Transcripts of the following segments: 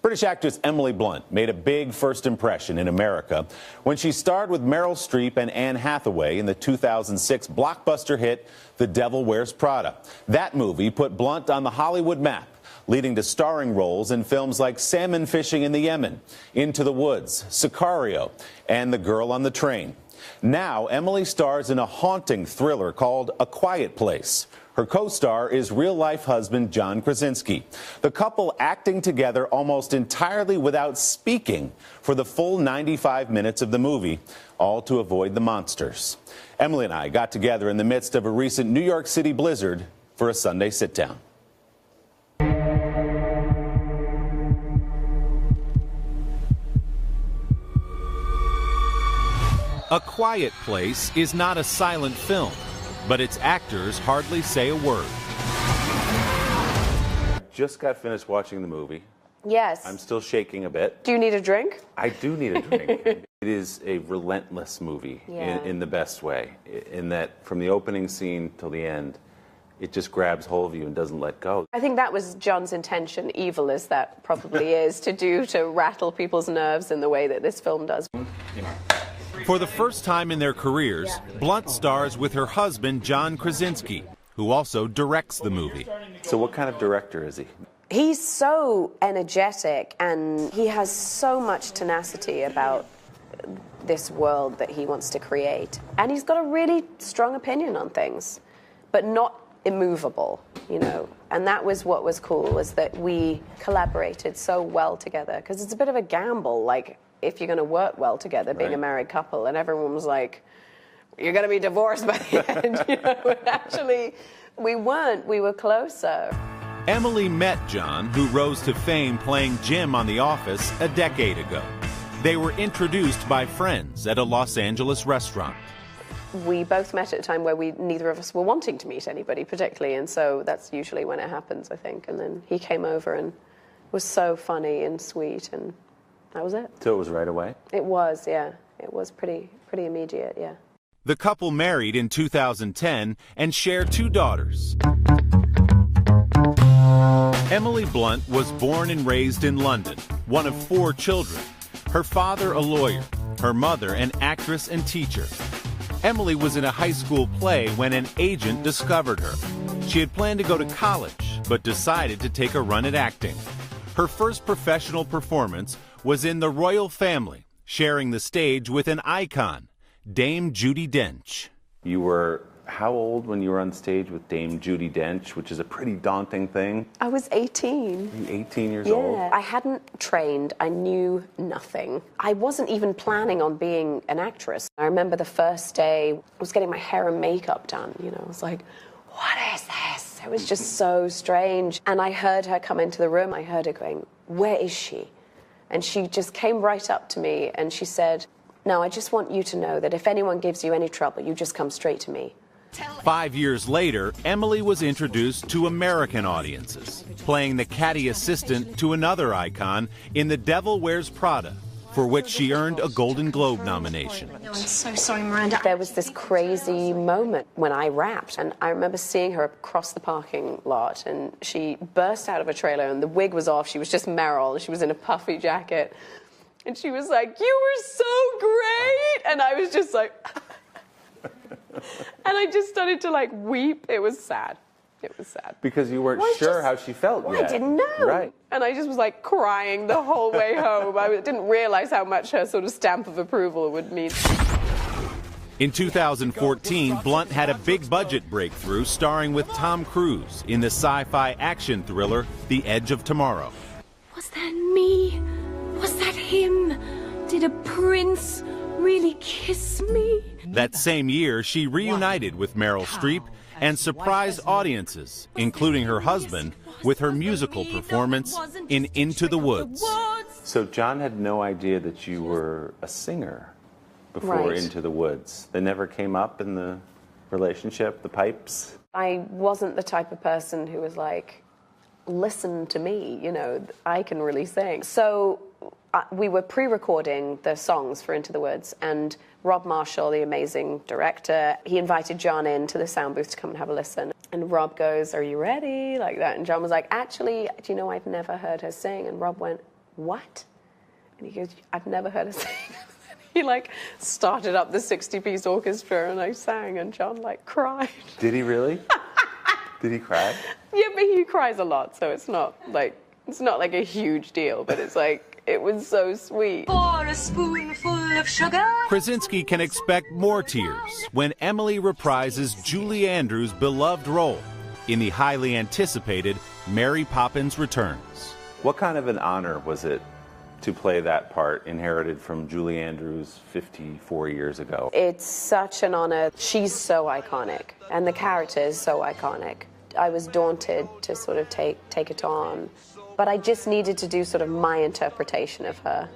British actress Emily Blunt made a big first impression in America when she starred with Meryl Streep and Anne Hathaway in the 2006 blockbuster hit The Devil Wears Prada. That movie put Blunt on the Hollywood map, leading to starring roles in films like Salmon Fishing in the Yemen, Into the Woods, Sicario, and The Girl on the Train. Now, Emily stars in a haunting thriller called A Quiet Place. Her co-star is real-life husband John Krasinski. The couple acting together almost entirely without speaking for the full 95 minutes of the movie, all to avoid the monsters. Emily and I got together in the midst of a recent New York City blizzard for a Sunday sit-down. A Quiet Place is not a silent film, but its actors hardly say a word. Just got finished watching the movie. Yes. I'm still shaking a bit. Do you need a drink? I do need a drink. It is a relentless movie in the best way, in that from the opening scene till the end, it just grabs hold of you and doesn't let go. I think that was John's intention, evil as that probably is, to rattle people's nerves in the way that this film does. For the first time in their careers, Blunt stars with her husband, John Krasinski, who also directs the movie. So what kind of director is he? He's so energetic and he has so much tenacity about this world that he wants to create. And he's got a really strong opinion on things, but not immovable, you know. And that was what was cool, was that we collaborated so well together, because it's a bit of a gamble, like, if you're going to work well together, being a married couple, and everyone was like, you're going to be divorced by the end, you know, and actually, we weren't. We were closer. Emily met John, who rose to fame playing Jim on The Office a decade ago. They were introduced by friends at a Los Angeles restaurant. We both met at a time where neither of us were wanting to meet anybody particularly, and so that's usually when it happens, I think. And then he came over and was so funny and sweet, and that was it. So it was right away? It was, yeah. It was pretty immediate, yeah. The couple married in 2010 and share 2 daughters. Emily Blunt was born and raised in London, one of 4 children. Her father a lawyer, her mother an actress and teacher. Emily was in a high school play when an agent discovered her. She had planned to go to college, but decided to take a run at acting. Her first professional performance was in The Royal Family, sharing the stage with an icon, Dame Judi Dench. You were how old when you were on stage with Dame Judi Dench, which is a pretty daunting thing? I was 18. You 18 years old? Yeah, I hadn't trained. I knew nothing. I wasn't even planning on being an actress. I remember the first day, I was getting my hair and makeup done, you know. I was like, what is this? It was just so strange. And I heard her come into the room. I heard her going, where is she? And she just came right up to me and she said, no, I just want you to know that if anyone gives you any trouble, you just come straight to me. 5 years later, Emily was introduced to American audiences, playing the catty assistant to another icon in The Devil Wears Prada, for which she earned a Golden Globe nomination. I'm so sorry, Miranda. There was this crazy moment when I rapped, and I remember seeing her across the parking lot, and she burst out of a trailer, and the wig was off. She was just Meryl, and she was in a puffy jacket, and she was like, "You were so great!" And I was just like, and I just started to like weep. It was sad. It was sad. Because you weren't sure how she felt yet. I didn't know. Right. And I just was like crying the whole way home. I didn't realize how much her sort of stamp of approval would mean. In 2014, Blunt had a big budget breakthrough starring with Tom Cruise in the sci-fi action thriller The Edge of Tomorrow. Was that me? Was that him? Did a prince really kiss me? That same year, she reunited with Meryl Streep and surprised audiences, including her husband, with her musical performance in Into the Woods. So John had no idea that you were a singer before Into the Woods. They never came up in the relationship, the pipes? I wasn't the type of person who was like, listen to me, you know, I can really sing. So we were pre-recording the songs for Into the Woods, and Rob Marshall, the amazing director, he invited John into the sound booth to come and have a listen. And Rob goes, are you ready? Like that. And John was like, actually, do you know, I've never heard her sing. And Rob went, what? And he goes, I've never heard her sing. He like started up the 60-piece orchestra and I sang and John like cried. Did he really? Did he cry? Yeah, but he cries a lot, so it's not like a huge deal, but it's like, it was so sweet. For a spoonful of sugar. Krasinski can expect more tears when Emily reprises Julie Andrews' beloved role in the highly anticipated Mary Poppins Returns. What kind of an honor was it to play that part inherited from Julie Andrews 54 years ago? It's such an honor. She's so iconic, and the character is so iconic. I was daunted to sort of take it on, but I just needed to do sort of my interpretation of her.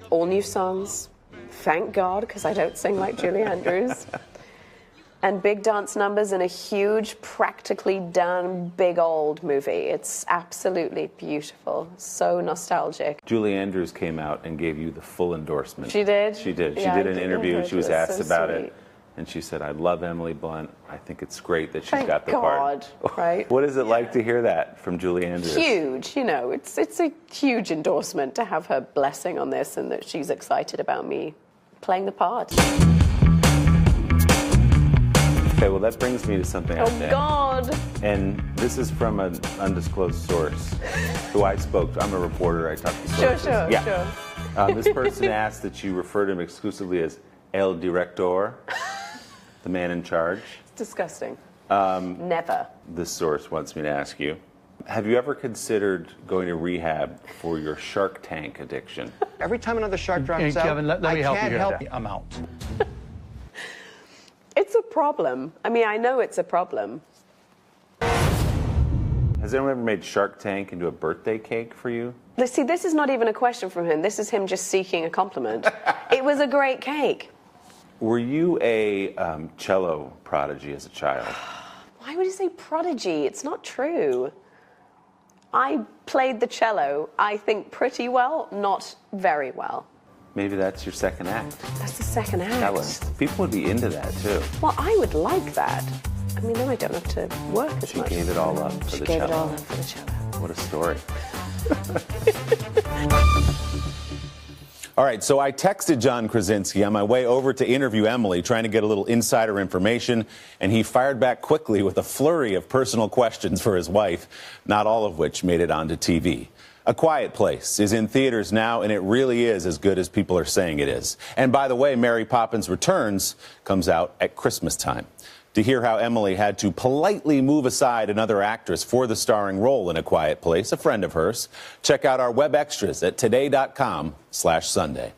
All new songs, thank God, because I don't sing like Julie Andrews. And big dance numbers in a huge, practically done, big old movie. It's absolutely beautiful, so nostalgic. Julie Andrews came out and gave you the full endorsement. She did? She did. Yeah, she did an interview. She was asked so about sweet. it. And she said, I love Emily Blunt. I think it's great that she's Thank got the God, part. right? What is it like to hear that from Julie Andrews? Huge, you know, it's a huge endorsement to have her blessing on this and that she's excited about me playing the part. Okay, well, that brings me to something I think. Oh, God. And this is from an undisclosed source who I spoke to. I'm a reporter. I talk to sources. Sure. This person asked that you refer to him exclusively as El Director, the man in charge. It's disgusting. Never. This source wants me to ask you, have you ever considered going to rehab for your Shark Tank addiction? Every time another shark drops out, Kevin, let me I help you can't here. help. I'm out. It's a problem. I mean, I know it's a problem. Has anyone ever made Shark Tank into a birthday cake for you? See, this is not even a question from him. This is him just seeking a compliment. It was a great cake. Were you a cello prodigy as a child? Why would you say prodigy? It's not true. I played the cello, I think, pretty well, not very well. Maybe that's your second act. That's the second act. Tell us. People would be into that, too. Well, I would like that. I mean, then I don't have to work as much. She gave it all up for the cello. She gave it all up for the cello. What a story. All right, so I texted John Krasinski on my way over to interview Emily, trying to get a little insider information, and he fired back quickly with a flurry of personal questions for his wife, not all of which made it onto TV. A Quiet Place is in theaters now, and it really is as good as people are saying it is. And by the way, Mary Poppins Returns comes out at Christmas time. To hear how Emily had to politely move aside another actress for the starring role in A Quiet Place, a friend of hers, check out our web extras at today.com/Sunday.